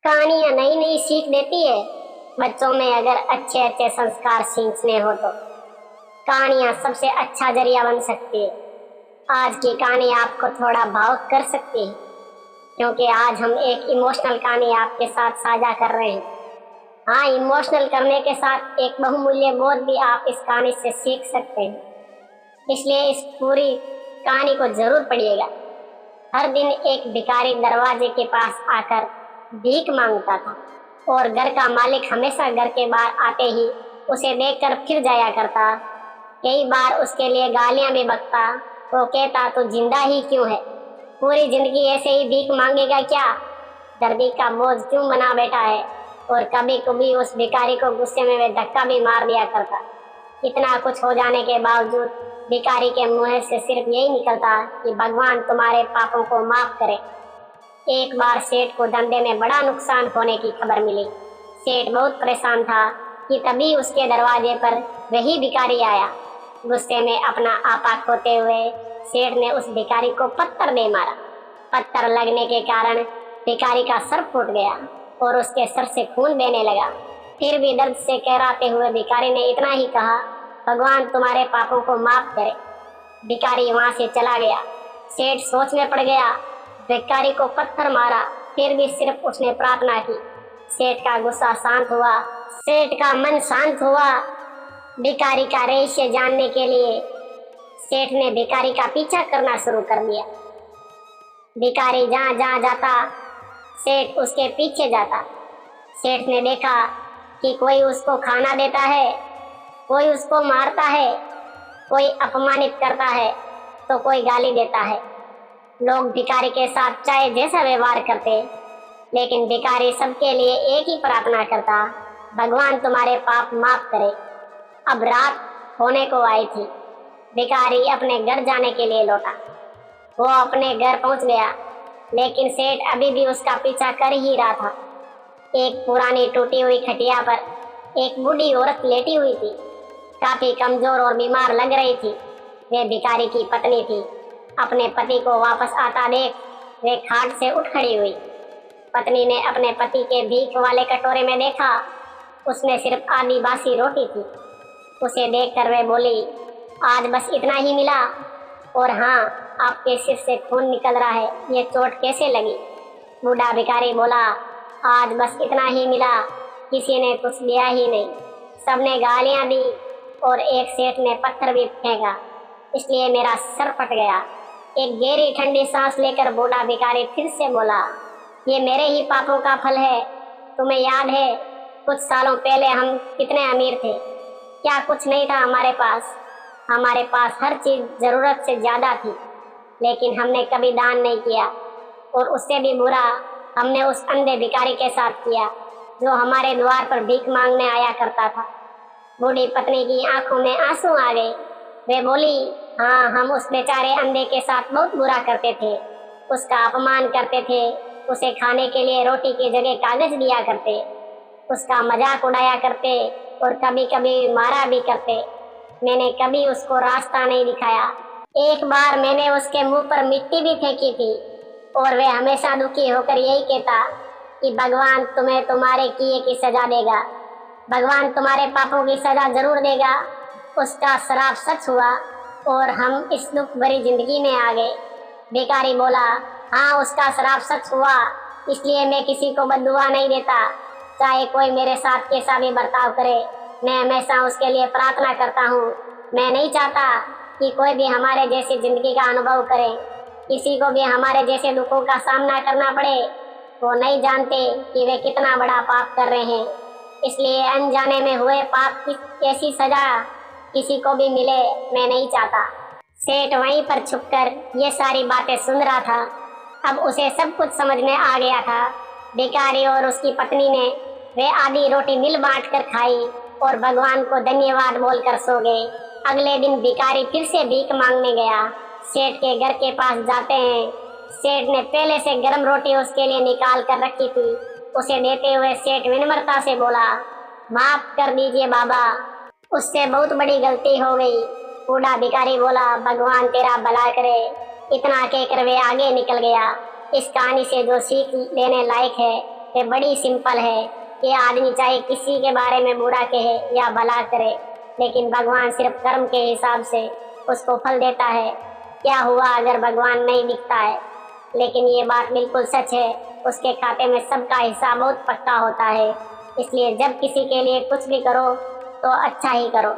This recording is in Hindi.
कहानियां नई नई सीख देती है। बच्चों में अगर अच्छे अच्छे संस्कार सींचने हो तो कहानियां सबसे अच्छा जरिया बन सकती है। आज की कहानी आपको थोड़ा भावुक कर सकती है, क्योंकि आज हम एक इमोशनल कहानी आपके साथ साझा कर रहे हैं। हाँ, इमोशनल करने के साथ एक बहुमूल्य बोध भी आप इस कहानी से सीख सकते हैं। इसलिए इस पूरी कहानी को जरूर पढ़िएगा। हर दिन एक भिखारी दरवाजे के पास आकर भीख मांगता था और घर का मालिक हमेशा घर के बाहर आते ही उसे देखकर फिर जाया करता। कई बार उसके लिए गालियां भी बकता। वो कहता, तू जिंदा ही क्यों है? पूरी जिंदगी ऐसे ही भीख मांगेगा क्या? दर्दी का बोझ क्यों बना बैठा है? और कभी कभी उस भिखारी को गुस्से में वे धक्का भी मार दिया करता। इतना कुछ हो जाने के बावजूद भिखारी के मुंह से सिर्फ यही निकलता कि भगवान तुम्हारे पापों को माफ करे। एक बार सेठ को धंधे में बड़ा नुकसान होने की खबर मिली। सेठ बहुत परेशान था कि तभी उसके दरवाजे पर वही भिखारी आया। गुस्से में अपना आपा खोते हुए सेठ ने उस भिखारी को पत्थर दे मारा। पत्थर लगने के कारण भिखारी का सर फूट गया और उसके सर से खून बहने लगा। फिर भी दर्द से कहराते हुए भिखारी ने इतना ही कहा, भगवान तुम्हारे पापों को माफ करे। भिखारी वहां से चला गया। सेठ सोच में पड़ गया। भिखारी को पत्थर मारा, फिर भी सिर्फ उसने प्रार्थना की। सेठ का गुस्सा शांत हुआ। सेठ का मन शांत हुआ। भिखारी का रहस्य जानने के लिए सेठ ने भिखारी का पीछा करना शुरू कर दिया। भिखारी जहाँ जहाँ जाता सेठ उसके पीछे जाता। सेठ ने देखा कि कोई उसको खाना देता है, कोई उसको मारता है, कोई अपमानित करता है तो कोई गाली देता है। लोग भिखारी के साथ चाहे जैसा व्यवहार करते, लेकिन भिखारी सबके लिए एक ही प्रार्थना करता, भगवान तुम्हारे पाप माफ करे। अब रात होने को आई थी। भिखारी अपने घर जाने के लिए लौटा। वो अपने घर पहुंच गया, लेकिन सेठ अभी भी उसका पीछा कर ही रहा था। एक पुरानी टूटी हुई खटिया पर एक बूढ़ी औरत लेटी हुई थी। काफी कमजोर और बीमार लग रही थी। वे भिखारी की पत्नी थी। अपने पति को वापस आता देख वे खाट से उठ खड़ी हुई। पत्नी ने अपने पति के भीख वाले कटोरे में देखा, उसमें सिर्फ आधी बासी रोटी थी। उसे देखकर वे बोली, आज बस इतना ही मिला? और हाँ, आपके सिर से खून निकल रहा है, ये चोट कैसे लगी? बूढ़ा भिखारी बोला, आज बस इतना ही मिला, किसी ने कुछ दिया ही नहीं। सबने गालियां दी और एक सेठ ने पत्थर भी फेंका, इसलिए मेरा सर फट गया। एक गहरी ठंडी सांस लेकर बूढ़ा भिखारी फिर से बोला, ये मेरे ही पापों का फल है। तुम्हें याद है कुछ सालों पहले हम कितने अमीर थे? क्या कुछ नहीं था हमारे पास? हमारे पास हर चीज जरूरत से ज्यादा थी, लेकिन हमने कभी दान नहीं किया। और उससे भी बुरा हमने उस अंधे भिखारी के साथ किया जो हमारे द्वार पर भीख मांगने आया करता था। बूढ़ी पत्नी की आंखों में आंसू आ गए। वे बोली, हाँ, हम उस बेचारे अंधे के साथ बहुत बुरा करते थे। उसका अपमान करते थे, उसे खाने के लिए रोटी की जगह कागज दिया करते, उसका मजाक उड़ाया करते और कभी कभी मारा भी करते। मैंने कभी उसको रास्ता नहीं दिखाया। एक बार मैंने उसके मुंह पर मिट्टी भी फेंकी थी और वह हमेशा दुखी होकर यही कहता कि भगवान तुम्हें तुम्हारे किए की सजा देगा, भगवान तुम्हारे पापों की सजा जरूर देगा। उसका श्राप सच हुआ और हम इस दुख भरी जिंदगी में आ गए। भिखारी बोला, हाँ, उसका श्राप सच हुआ, इसलिए मैं किसी को बद्दुआ नहीं देता। चाहे कोई मेरे साथ कैसा भी बर्ताव करे, मैं हमेशा उसके लिए प्रार्थना करता हूँ। मैं नहीं चाहता कि कोई भी हमारे जैसी जिंदगी का अनुभव करे, किसी को भी हमारे जैसे दुखों का सामना करना पड़े। वो नहीं जानते कि वे कितना बड़ा पाप कर रहे हैं, इसलिए अनजाने में हुए पाप की ऐसी सजा किसी को भी मिले मैं नहीं चाहता। सेठ वहीं पर छुपकर ये सारी बातें सुन रहा था। अब उसे सब कुछ समझ में आ गया था। भिखारी और उसकी पत्नी ने वे आधी रोटी मिल बांट कर खाई और भगवान को धन्यवाद बोलकर सो गए। अगले दिन भिखारी फिर से भीख मांगने गया। सेठ के घर के पास जाते हैं। सेठ ने पहले से गर्म रोटी उसके लिए निकाल कर रखी थी। उसे देते हुए सेठ विनम्रता से बोला, माफ कर दीजिए बाबा, उससे बहुत बड़ी गलती हो गई। बूढ़ा भिखारी बोला, भगवान तेरा भला करे। इतना कहकर वे आगे निकल गया। इस कहानी से जो सीख लेने लायक है ये बड़ी सिंपल है। ये आदमी चाहे किसी के बारे में बुरा कहे या भला करे, लेकिन भगवान सिर्फ कर्म के हिसाब से उसको फल देता है। क्या हुआ अगर भगवान नहीं दिखता है? लेकिन ये बात बिल्कुल सच है, उसके खाते में सबका हिस्सा बहुत पक्का होता है। इसलिए जब किसी के लिए कुछ भी करो तो अच्छा ही करो।